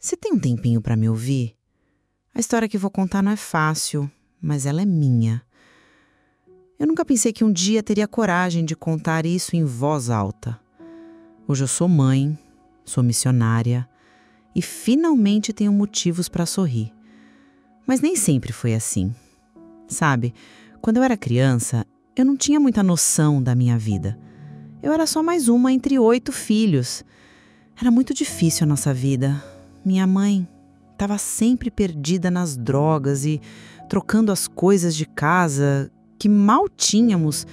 Você tem um tempinho para me ouvir? A história que vou contar não é fácil, mas ela é minha. Eu nunca pensei que um dia teria coragem de contar isso em voz alta. Hoje eu sou mãe, sou missionária e finalmente tenho motivos para sorrir. Mas nem sempre foi assim. Sabe, quando eu era criança, eu não tinha muita noção da minha vida. Eu era só mais uma entre 8 filhos. Era muito difícil a nossa vida. Minha mãe estava sempre perdida nas drogas e trocando as coisas de casa que mal tínhamos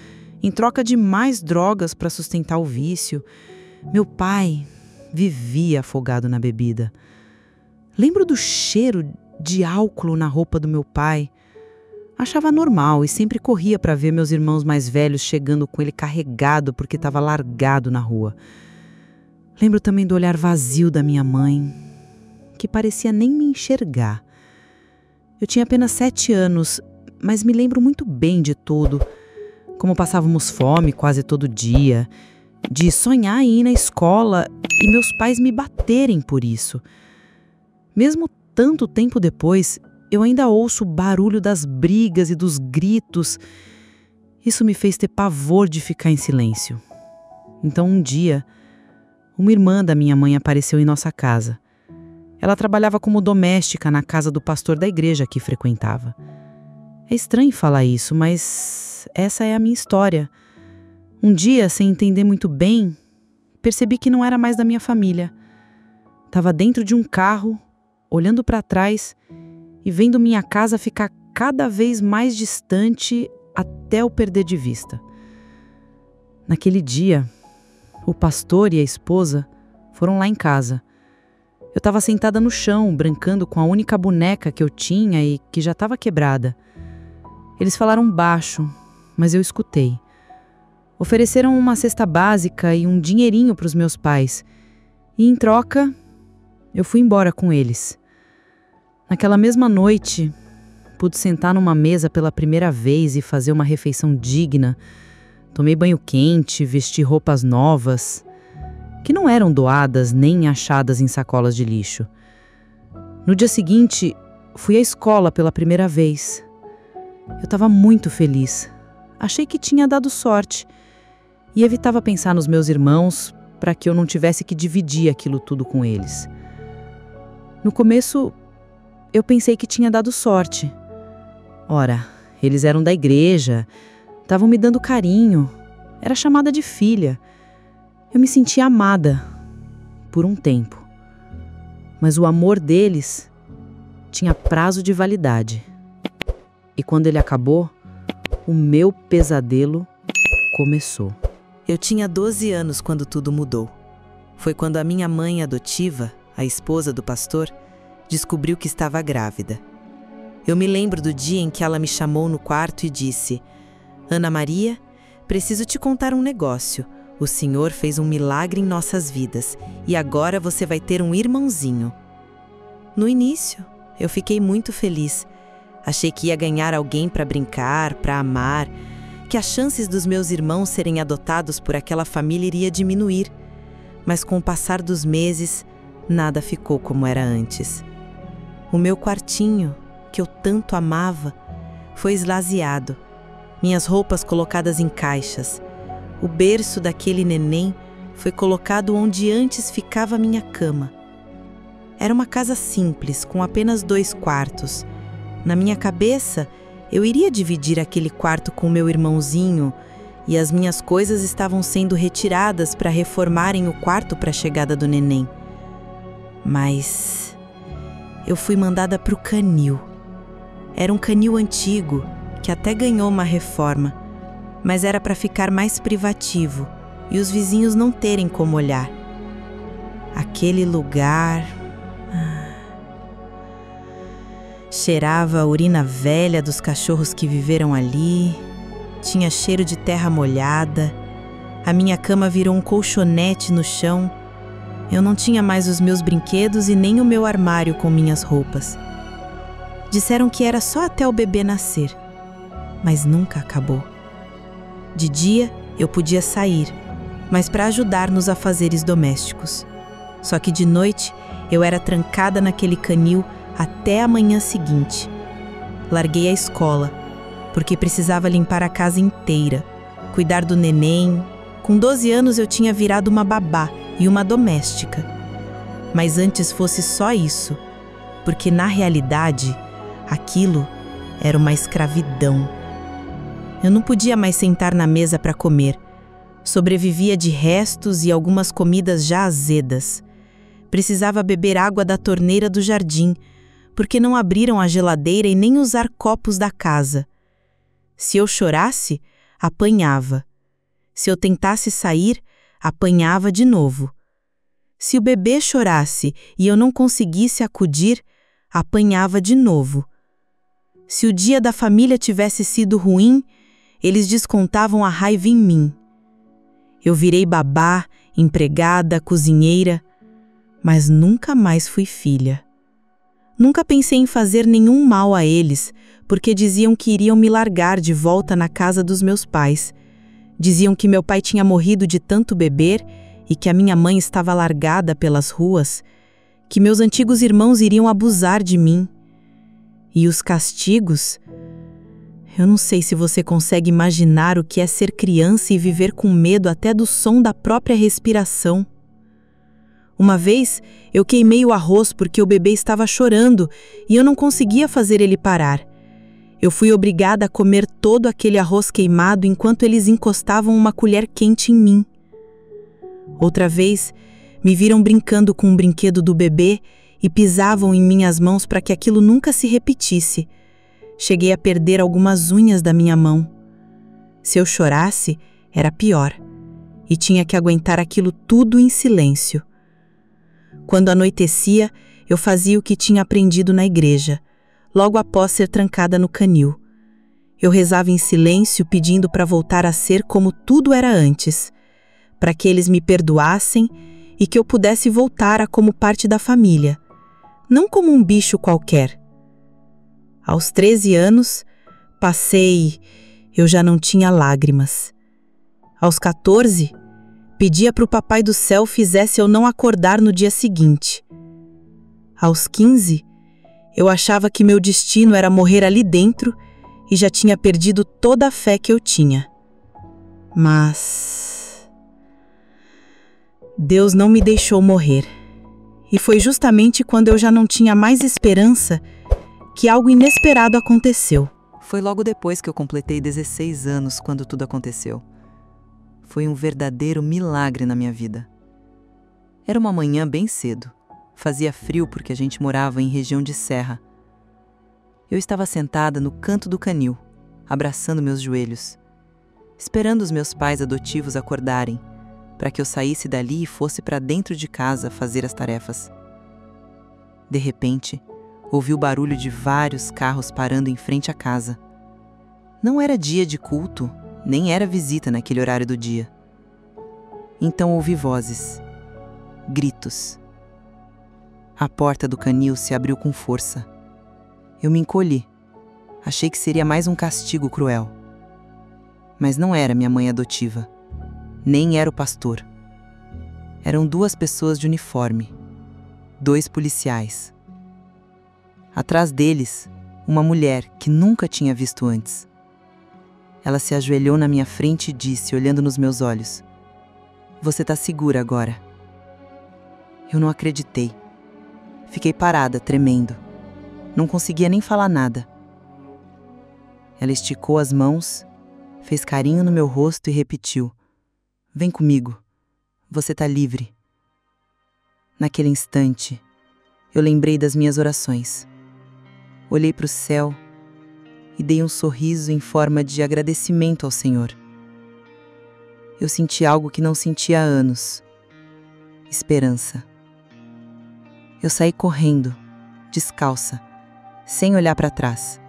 em troca de mais drogas para sustentar o vício. Meu pai vivia afogado na bebida. Lembro do cheiro de álcool na roupa do meu pai. Achava normal e sempre corria para ver meus irmãos mais velhos chegando com ele carregado porque estava largado na rua. Lembro também do olhar vazio da minha mãe, que parecia nem me enxergar. Eu tinha apenas 7 anos, mas me lembro muito bem de tudo. Como passávamos fome quase todo dia, de sonhar em ir na escola e meus pais me baterem por isso. Mesmo tanto tempo depois, eu ainda ouço o barulho das brigas e dos gritos. Isso me fez ter pavor de ficar em silêncio. Então um dia, uma irmã da minha mãe apareceu em nossa casa. Ela trabalhava como doméstica na casa do pastor da igreja que frequentava. É estranho falar isso, mas essa é a minha história. Um dia, sem entender muito bem, percebi que não era mais da minha família. Estava dentro de um carro, olhando para trás e vendo minha casa ficar cada vez mais distante até eu perder de vista. Naquele dia, o pastor e a esposa foram lá em casa. Eu estava sentada no chão, brincando com a única boneca que eu tinha e que já estava quebrada. Eles falaram baixo, mas eu escutei. Ofereceram uma cesta básica e um dinheirinho para os meus pais. E, em troca, eu fui embora com eles. Naquela mesma noite, pude sentar numa mesa pela primeira vez e fazer uma refeição digna. Tomei banho quente, vesti roupas novas, que não eram doadas nem achadas em sacolas de lixo. No dia seguinte, fui à escola pela primeira vez. Eu estava muito feliz. Achei que tinha dado sorte e evitava pensar nos meus irmãos para que eu não tivesse que dividir aquilo tudo com eles. No começo, eu pensei que tinha dado sorte. Ora, eles eram da igreja, estavam me dando carinho, era chamada de filha. Eu me sentia amada por um tempo. Mas o amor deles tinha prazo de validade. E quando ele acabou, o meu pesadelo começou. Eu tinha 12 anos quando tudo mudou. Foi quando a minha mãe adotiva, a esposa do pastor, descobriu que estava grávida. Eu me lembro do dia em que ela me chamou no quarto e disse: "Ana Maria, preciso te contar um negócio. O Senhor fez um milagre em nossas vidas e agora você vai ter um irmãozinho." No início, eu fiquei muito feliz. Achei que ia ganhar alguém para brincar, para amar, que as chances dos meus irmãos serem adotados por aquela família iria diminuir. Mas com o passar dos meses, nada ficou como era antes. O meu quartinho, que eu tanto amava, foi esvaziado. Minhas roupas colocadas em caixas. O berço daquele neném foi colocado onde antes ficava minha cama. Era uma casa simples, com apenas 2 quartos. Na minha cabeça, eu iria dividir aquele quarto com meu irmãozinho e as minhas coisas estavam sendo retiradas para reformarem o quarto para a chegada do neném. Mas eu fui mandada para o canil. Era um canil antigo, que até ganhou uma reforma, mas era para ficar mais privativo e os vizinhos não terem como olhar. Aquele lugar cheirava a urina velha dos cachorros que viveram ali, tinha cheiro de terra molhada, a minha cama virou um colchonete no chão. Eu não tinha mais os meus brinquedos e nem o meu armário com minhas roupas. Disseram que era só até o bebê nascer, mas nunca acabou. De dia, eu podia sair, mas para ajudar nos afazeres domésticos. Só que de noite, eu era trancada naquele canil até a manhã seguinte. Larguei a escola, porque precisava limpar a casa inteira, cuidar do neném. Com 12 anos eu tinha virado uma babá e uma doméstica. Mas antes fosse só isso, porque na realidade, aquilo era uma escravidão. Eu não podia mais sentar na mesa para comer. Sobrevivia de restos e algumas comidas já azedas. Precisava beber água da torneira do jardim, porque não abriram a geladeira e nem usar copos da casa. Se eu chorasse, apanhava. Se eu tentasse sair, apanhava de novo. Se o bebê chorasse e eu não conseguisse acudir, apanhava de novo. Se o dia da família tivesse sido ruim, eles descontavam a raiva em mim. Eu virei babá, empregada, cozinheira, mas nunca mais fui filha. Nunca pensei em fazer nenhum mal a eles, porque diziam que iriam me largar de volta na casa dos meus pais. Diziam que meu pai tinha morrido de tanto beber e que a minha mãe estava largada pelas ruas, que meus antigos irmãos iriam abusar de mim. E os castigos? Eu não sei se você consegue imaginar o que é ser criança e viver com medo até do som da própria respiração. Uma vez, eu queimei o arroz porque o bebê estava chorando e eu não conseguia fazer ele parar. Eu fui obrigada a comer todo aquele arroz queimado enquanto eles encostavam uma colher quente em mim. Outra vez, me viram brincando com um brinquedo do bebê e pisavam em minhas mãos para que aquilo nunca se repetisse. Cheguei a perder algumas unhas da minha mão. Se eu chorasse, era pior, e tinha que aguentar aquilo tudo em silêncio. Quando anoitecia, eu fazia o que tinha aprendido na igreja, logo após ser trancada no canil. Eu rezava em silêncio pedindo para voltar a ser como tudo era antes, para que eles me perdoassem e que eu pudesse voltar a como parte da família, não como um bicho qualquer. Aos 13 anos, eu já não tinha lágrimas. Aos 14, pedia para o Papai do Céu fizesse eu não acordar no dia seguinte. Aos 15, eu achava que meu destino era morrer ali dentro e já tinha perdido toda a fé que eu tinha. Mas Deus não me deixou morrer. E foi justamente quando eu já não tinha mais esperança que algo inesperado aconteceu. Foi logo depois que eu completei 16 anos quando tudo aconteceu. Foi um verdadeiro milagre na minha vida. Era uma manhã bem cedo. Fazia frio porque a gente morava em região de serra. Eu estava sentada no canto do canil, abraçando meus joelhos, esperando os meus pais adotivos acordarem, para que eu saísse dali e fosse para dentro de casa fazer as tarefas. De repente, ouvi o barulho de vários carros parando em frente à casa. Não era dia de culto, nem era visita naquele horário do dia. Então ouvi vozes, gritos. A porta do canil se abriu com força. Eu me encolhi. Achei que seria mais um castigo cruel. Mas não era minha mãe adotiva. Nem era o pastor. Eram 2 pessoas de uniforme. 2 policiais. Atrás deles, uma mulher que nunca tinha visto antes. Ela se ajoelhou na minha frente e disse, olhando nos meus olhos: "Você tá segura agora." Eu não acreditei. Fiquei parada, tremendo. Não conseguia nem falar nada. Ela esticou as mãos, fez carinho no meu rosto e repetiu: "Vem comigo. Você tá livre." Naquele instante, eu lembrei das minhas orações. Olhei para o céu e dei um sorriso em forma de agradecimento ao Senhor. Eu senti algo que não sentia há anos: esperança. Eu saí correndo, descalça, sem olhar para trás.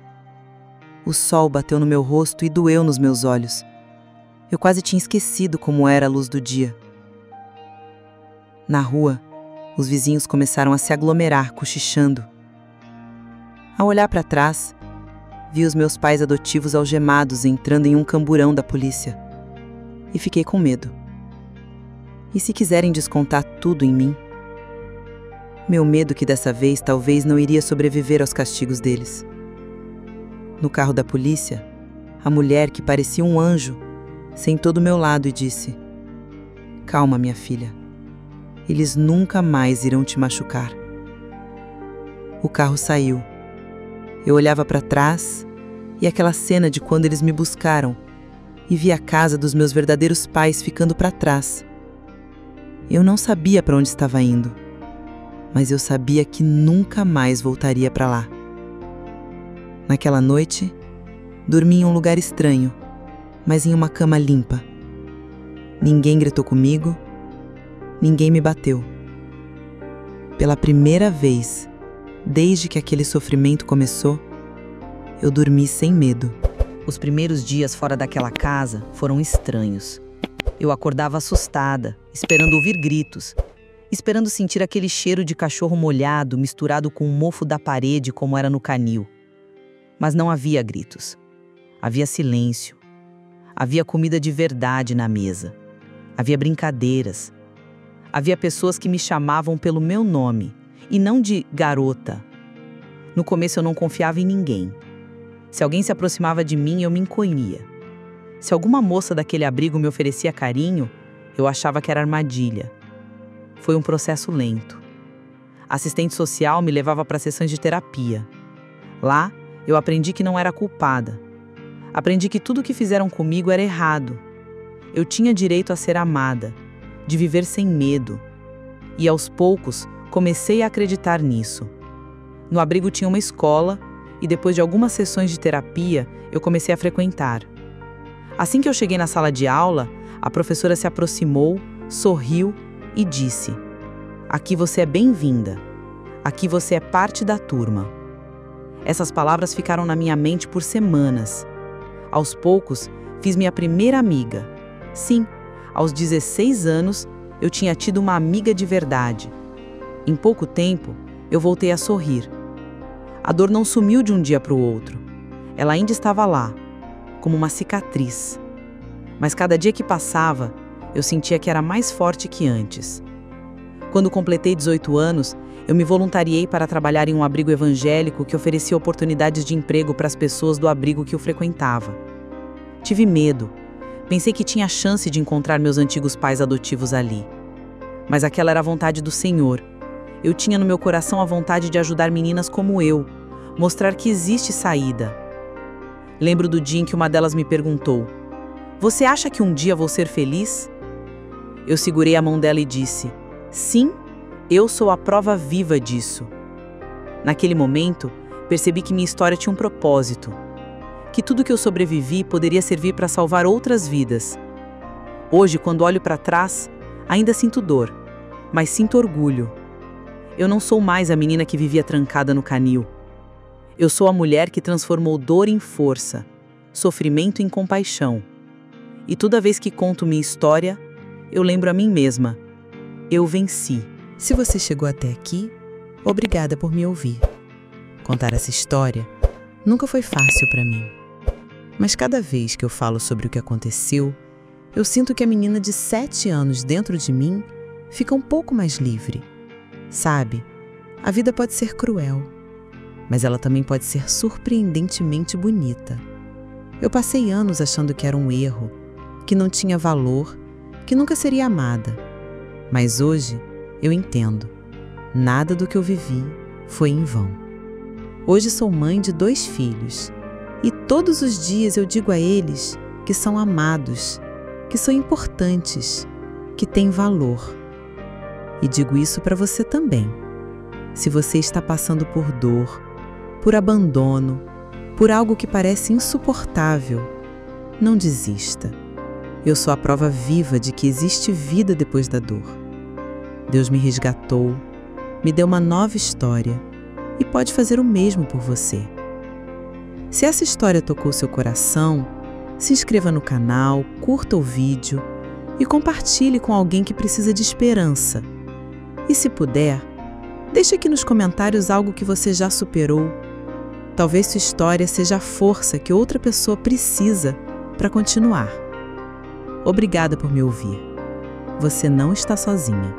O sol bateu no meu rosto e doeu nos meus olhos. Eu quase tinha esquecido como era a luz do dia. Na rua, os vizinhos começaram a se aglomerar, cochichando. Ao olhar para trás, vi os meus pais adotivos algemados entrando em um camburão da polícia. E fiquei com medo. E se quiserem descontar tudo em mim? Meu medo que dessa vez talvez não iria sobreviver aos castigos deles. No carro da polícia, a mulher, que parecia um anjo, sentou do meu lado e disse: "Calma, minha filha. Eles nunca mais irão te machucar." O carro saiu. Eu olhava para trás e aquela cena de quando eles me buscaram e vi a casa dos meus verdadeiros pais ficando para trás. Eu não sabia para onde estava indo, mas eu sabia que nunca mais voltaria para lá. Naquela noite, dormi em um lugar estranho, mas em uma cama limpa. Ninguém gritou comigo, ninguém me bateu. Pela primeira vez, desde que aquele sofrimento começou, eu dormi sem medo. Os primeiros dias fora daquela casa foram estranhos. Eu acordava assustada, esperando ouvir gritos, esperando sentir aquele cheiro de cachorro molhado misturado com o mofo da parede como era no canil. Mas não havia gritos. Havia silêncio. Havia comida de verdade na mesa. Havia brincadeiras. Havia pessoas que me chamavam pelo meu nome e não de garota. No começo eu não confiava em ninguém. Se alguém se aproximava de mim, eu me encolhia. Se alguma moça daquele abrigo me oferecia carinho, eu achava que era armadilha. Foi um processo lento. A assistente social me levava para sessões de terapia. Lá, eu aprendi que não era culpada. Aprendi que tudo o que fizeram comigo era errado. Eu tinha direito a ser amada, de viver sem medo. E aos poucos, comecei a acreditar nisso. No abrigo tinha uma escola e depois de algumas sessões de terapia, eu comecei a frequentar. Assim que eu cheguei na sala de aula, a professora se aproximou, sorriu e disse: "Aqui você é bem-vinda. Aqui você é parte da turma." Essas palavras ficaram na minha mente por semanas. Aos poucos, fiz minha primeira amiga. Sim, aos 16 anos, eu tinha tido uma amiga de verdade. Em pouco tempo, eu voltei a sorrir. A dor não sumiu de um dia para o outro. Ela ainda estava lá, como uma cicatriz. Mas cada dia que passava, eu sentia que era mais forte que antes. Quando completei 18 anos, eu me voluntariei para trabalhar em um abrigo evangélico que oferecia oportunidades de emprego para as pessoas do abrigo que eu frequentava. Tive medo. Pensei que tinha chance de encontrar meus antigos pais adotivos ali. Mas aquela era a vontade do Senhor. Eu tinha no meu coração a vontade de ajudar meninas como eu, mostrar que existe saída. Lembro do dia em que uma delas me perguntou: "Você acha que um dia vou ser feliz?" Eu segurei a mão dela e disse: "Sim, eu sou a prova viva disso." Naquele momento, percebi que minha história tinha um propósito, que tudo que eu sobrevivi poderia servir para salvar outras vidas. Hoje, quando olho para trás, ainda sinto dor, mas sinto orgulho. Eu não sou mais a menina que vivia trancada no canil. Eu sou a mulher que transformou dor em força, sofrimento em compaixão. E toda vez que conto minha história, eu lembro a mim mesma: eu venci. Se você chegou até aqui, obrigada por me ouvir. Contar essa história nunca foi fácil para mim. Mas cada vez que eu falo sobre o que aconteceu, eu sinto que a menina de 7 anos dentro de mim fica um pouco mais livre. Sabe, a vida pode ser cruel, mas ela também pode ser surpreendentemente bonita. Eu passei anos achando que era um erro, que não tinha valor, que nunca seria amada. Mas hoje eu entendo. Nada do que eu vivi foi em vão. Hoje sou mãe de 2 filhos e todos os dias eu digo a eles que são amados, que são importantes, que têm valor. E digo isso para você também. Se você está passando por dor, por abandono, por algo que parece insuportável, não desista. Eu sou a prova viva de que existe vida depois da dor. Deus me resgatou, me deu uma nova história e pode fazer o mesmo por você. Se essa história tocou seu coração, se inscreva no canal, curta o vídeo e compartilhe com alguém que precisa de esperança. E se puder, deixe aqui nos comentários algo que você já superou. Talvez sua história seja a força que outra pessoa precisa para continuar. Obrigada por me ouvir. Você não está sozinha.